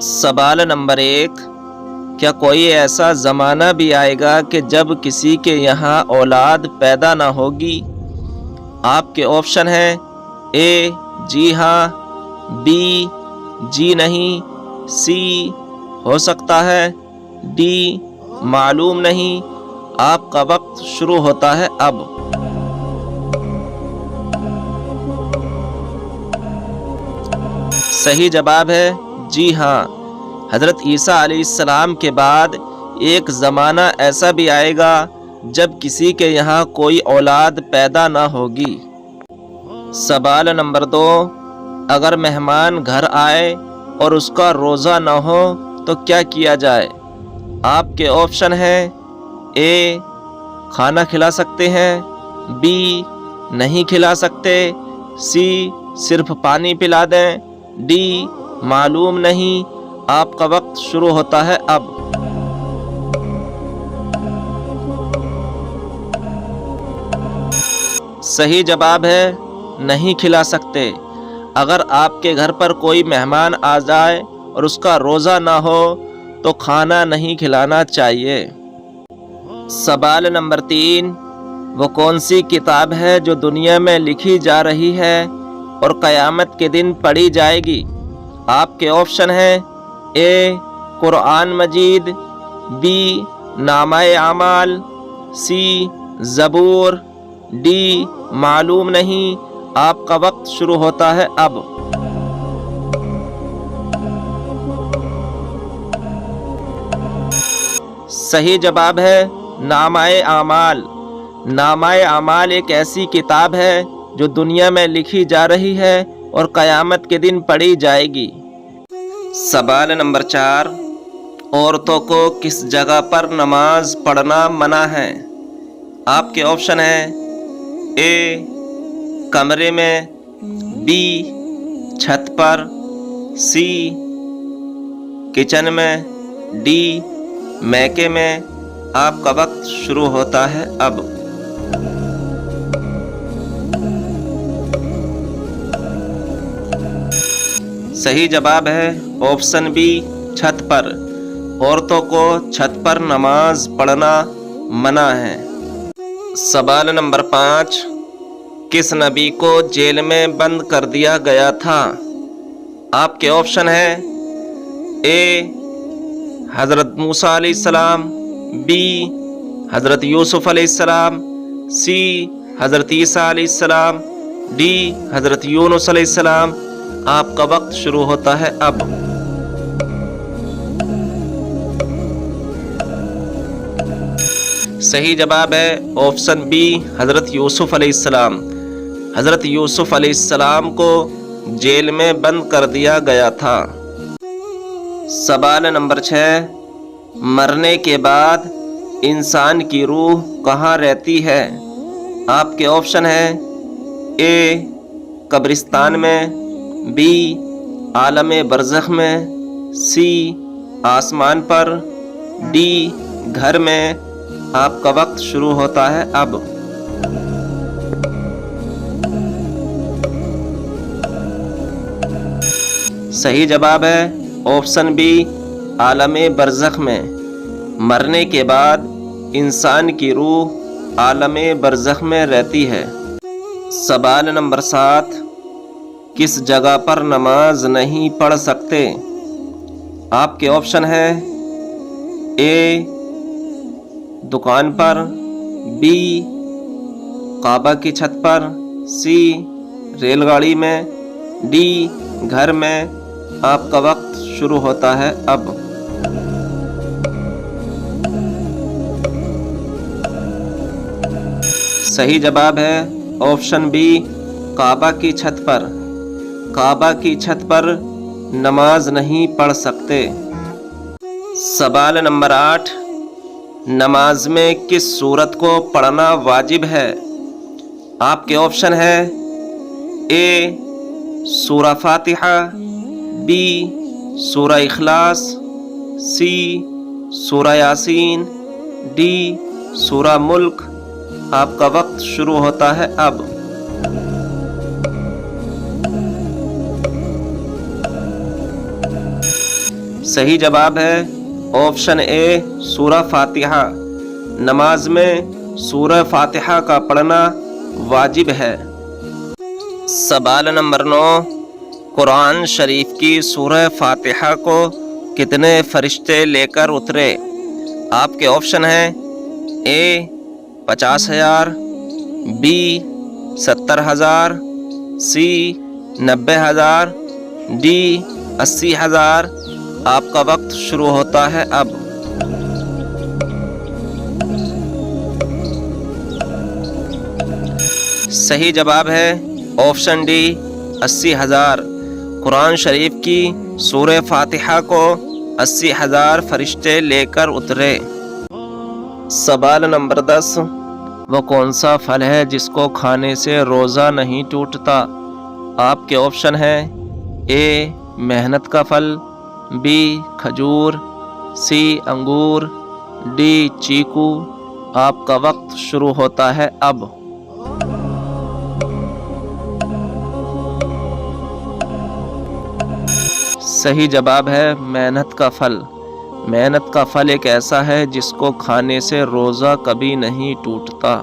سوال نمبر 1، کیا کوئی ایسا زمانہ بھی آئے گا کہ جب کسی کے یہاں اولاد پیدا نہ ہوگی؟ آپ کے آپشن ہیں اے جی ہاں، بی جی نہیں، سی ہو سکتا ہے، ڈی معلوم نہیں۔ آپ کا وقت شروع ہوتا ہے اب۔ صحیح جواب ہے جی ہاں۔ حضرت عیسیٰ علیہ السلام کے بعد ایک زمانہ ایسا بھی آئے گا جب کسی کے یہاں کوئی اولاد پیدا نہ ہوگی۔ سوال نمبر 2، اگر مہمان گھر آئے اور اس کا روزہ نہ ہو تو کیا کیا جائے؟ آپ کے آپشن ہیں اے کھانا کھلا سکتے ہیں، بی نہیں کھلا سکتے، سی صرف پانی پلا دیں، ڈی معلوم نہیں۔ آپ کا وقت شروع ہوتا ہے اب۔ صحیح جواب ہے نہیں کھلا سکتے۔ اگر آپ کے گھر پر کوئی مہمان آ جائے اور اس کا روزہ نہ ہو تو کھانا نہیں کھلانا چاہیے۔ سوال نمبر 3، وہ کون سی کتاب ہے جو دنیا میں لکھی جا رہی ہے اور قیامت کے دن پڑھی جائے گی؟ آپ کے آپشن ہیں اے قرآن مجید، بی نامہ اعمال، سی زبور، ڈی معلوم نہیں۔ آپ کا وقت شروع ہوتا ہے اب۔ صحیح جواب ہے نامہ اعمال۔ نامہ اعمال ایک ایسی کتاب ہے جو دنیا میں لکھی جا رہی ہے اور قیامت کے دن پڑھی جائے گی۔ سوال نمبر 4، عورتوں کو کس جگہ پر نماز پڑھنا منع ہے؟ آپ کے آپشن ہیں اے کمرے میں، بی چھت پر، سی کچن میں، ڈی میکے میں۔ آپ کا وقت شروع ہوتا ہے اب۔ صحیح جواب ہے آپشن بی چھت پر۔ عورتوں کو چھت پر نماز پڑھنا منع ہے۔ سوال نمبر 5، کس نبی کو جیل میں بند کر دیا گیا تھا؟ آپ کے آپشن ہیں اے حضرت موسیٰ علیہ السلام، بی حضرت یوسف علیہ السلام، سی حضرت عیسیٰ علیہ السلام، ڈی حضرت یونس علیہ السلام۔ آپ کا وقت شروع ہوتا ہے اب۔ صحیح جواب ہے آپشن بی حضرت یوسف علیہ السلام۔ حضرت یوسف علیہ السلام کو جیل میں بند کر دیا گیا تھا۔ سوال نمبر 6، مرنے کے بعد انسان کی روح کہاں رہتی ہے؟ آپ کے آپشن ہیں اے قبرستان میں، بی عالم برزخ میں، سی آسمان پر، ڈی گھر میں۔ آپ کا وقت شروع ہوتا ہے اب۔ صحیح جواب ہے آپشن بی عالم برزخ میں۔ مرنے کے بعد انسان کی روح عالم برزخ میں رہتی ہے۔ سوال نمبر 7، کس جگہ پر نماز نہیں پڑھ سکتے؟ آپ کے آپشن ہیں اے دکان پر، بی کعبہ کی چھت پر، سی ریل گاڑی میں، ڈی گھر میں۔ آپ کا وقت شروع ہوتا ہے اب۔ صحیح جواب ہے آپشن بی کعبہ کی چھت پر۔ کعبہ کی چھت پر نماز نہیں پڑھ سکتے۔ سوال نمبر 8، نماز میں کس سورت کو پڑھنا واجب ہے؟ آپ کے آپشن ہیں اے سورہ فاتحہ، بی سورہ اخلاص، سی سورہ یاسین، ڈی سورہ ملک۔ آپ کا وقت شروع ہوتا ہے اب۔ صحیح جواب ہے آپشن اے سورہ فاتحہ۔ نماز میں سورہ فاتحہ کا پڑھنا واجب ہے۔ سوال نمبر 9، قرآن شریف کی سورہ فاتحہ کو کتنے فرشتے لے کر اترے؟ آپ کے آپشن ہیں اے 50,000، بی 70,000، سی 90,000، ڈی 80,000۔ آپ کا وقت شروع ہوتا ہے اب۔ صحیح جواب ہے آپشن ڈی 80,000۔ قرآن شریف کی سورہ فاتحہ کو 80,000 فرشتے لے کر اترے۔ سوال نمبر 10، وہ کون سا پھل ہے جس کو کھانے سے روزہ نہیں ٹوٹتا؟ آپ کے آپشن ہیں اے محنت کا پھل، بی کھجور، سی انگور، ڈی چیکو۔ آپ کا وقت شروع ہوتا ہے اب۔ صحیح جواب ہے محنت کا پھل۔ محنت کا پھل ایک ایسا ہے جس کو کھانے سے روزہ کبھی نہیں ٹوٹتا۔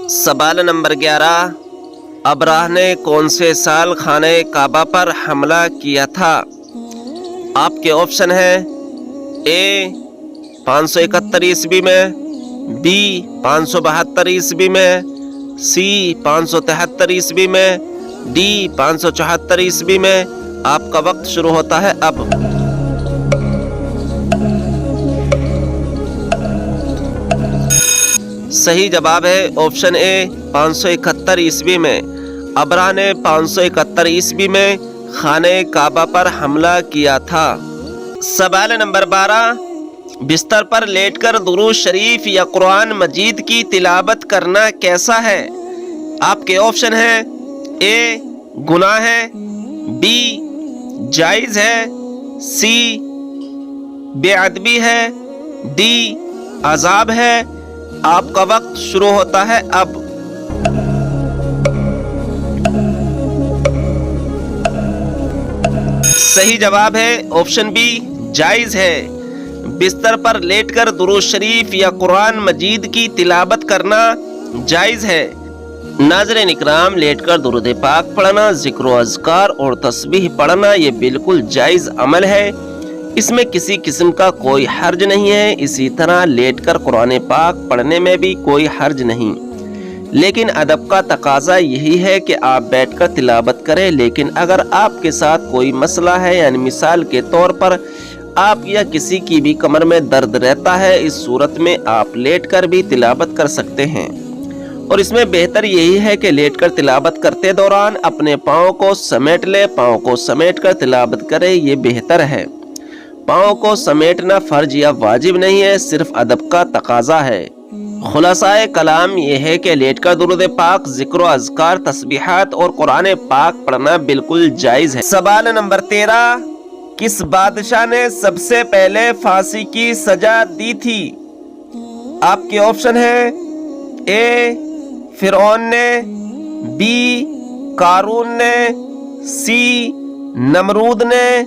سوال نمبر 11، ابراہ نے کون سے سال خانہ کعبہ پر حملہ کیا تھا؟ آپ کے آپشن ہیں اے 571 عیسوی میں، بی 572 عیسوی میں، سی 573 عیسوی میں، ڈی 574 عیسوی میں۔ آپ کا وقت شروع ہوتا ہے اب۔ صحیح جواب ہے آپشن اے 571 عیسوی میں۔ ابراہ نے 571 عیسوی میں خانہ کعبہ پر حملہ کیا تھا۔ سوال نمبر 12، بستر پر لیٹ کر درود شریف یا قرآن مجید کی تلاوت کرنا کیسا ہے؟ آپ کے آپشن ہیں اے گناہ ہے، بی جائز ہے، سی بے ادبی ہے، ڈی عذاب ہے۔ آپ کا وقت شروع ہوتا ہے اب۔ صحیح جواب ہے آپشن بی جائز ہے۔ بستر پر لیٹ کر درود شریف یا قرآن مجید کی تلاوت کرنا جائز ہے۔ ناظرین اکرام، لیٹ کر درود پاک پڑھنا، ذکر و اذکار اور تسبیح پڑھنا یہ بالکل جائز عمل ہے۔ اس میں کسی قسم کا کوئی حرج نہیں ہے۔ اسی طرح لیٹ کر قرآن پاک پڑھنے میں بھی کوئی حرج نہیں، لیکن ادب کا تقاضا یہی ہے کہ آپ بیٹھ کر تلاوت کریں۔ لیکن اگر آپ کے ساتھ کوئی مسئلہ ہے، یعنی مثال کے طور پر آپ یا کسی کی بھی کمر میں درد رہتا ہے، اس صورت میں آپ لیٹ کر بھی تلاوت کر سکتے ہیں۔ اور اس میں بہتر یہی ہے کہ لیٹ کر تلاوت کرتے دوران اپنے پاؤں کو سمیٹ لے، پاؤں کو سمیٹ کر تلاوت کرے، یہ بہتر ہے۔ پاؤں کو سمیٹنا فرض یا واجب نہیں ہے، صرف ادب کا تقاضا ہے۔ خلاصہ کلام یہ ہے کہ لیٹ کر درود پاک، ذکر و اذکار، تسبیحات اور قرآن پاک پڑھنا بالکل جائز ہے۔ سوال نمبر 13، کس بادشاہ نے سب سے پہلے پھانسی کی سزا دی تھی؟ آپ کے آپشن ہیں اے فرعون نے، بی قارون نے، سی نمرود نے،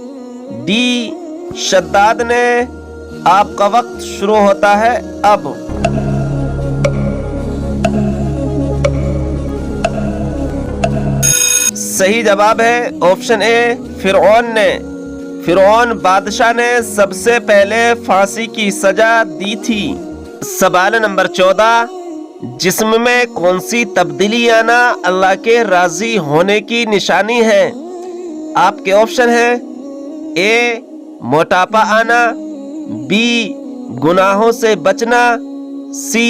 ڈی شداد نے۔ آپ کا وقت شروع ہوتا ہے اب۔ صحیح جواب ہے آپشن اے فرعون نے۔ فرعون بادشاہ نے سب سے پہلے پھانسی کی سزا دی تھی۔ سوال نمبر 14، جسم میں کون سی تبدیلی آنا اللہ کے راضی ہونے کی نشانی ہے؟ آپ کے آپشن ہیں اے موٹاپا آنا، بی گناہوں سے بچنا، سی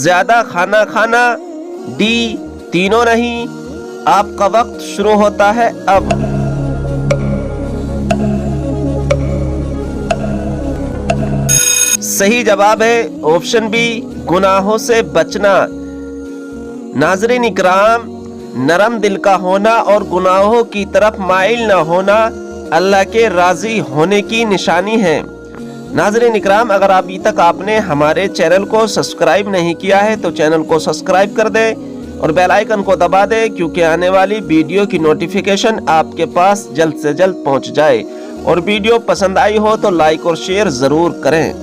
زیادہ کھانا کھانا، ڈی تینوں نہیں۔ آپ کا وقت شروع ہوتا ہے اب۔ صحیح جواب ہے آپشن بی گناہوں سے بچنا۔ ناظرین اکرام، نرم دل کا ہونا اور گناہوں کی طرف مائل نہ ہونا اللہ کے راضی ہونے کی نشانی ہے۔ ناظرین اکرام، اگر ابھی تک آپ نے ہمارے چینل کو سبسکرائب نہیں کیا ہے تو چینل کو سبسکرائب کر دیں اور بیل آئیکن کو دبا دیں، کیونکہ آنے والی ویڈیو کی نوٹیفیکیشن آپ کے پاس جلد سے جلد پہنچ جائے۔ اور ویڈیو پسند آئی ہو تو لائک اور شیئر ضرور کریں۔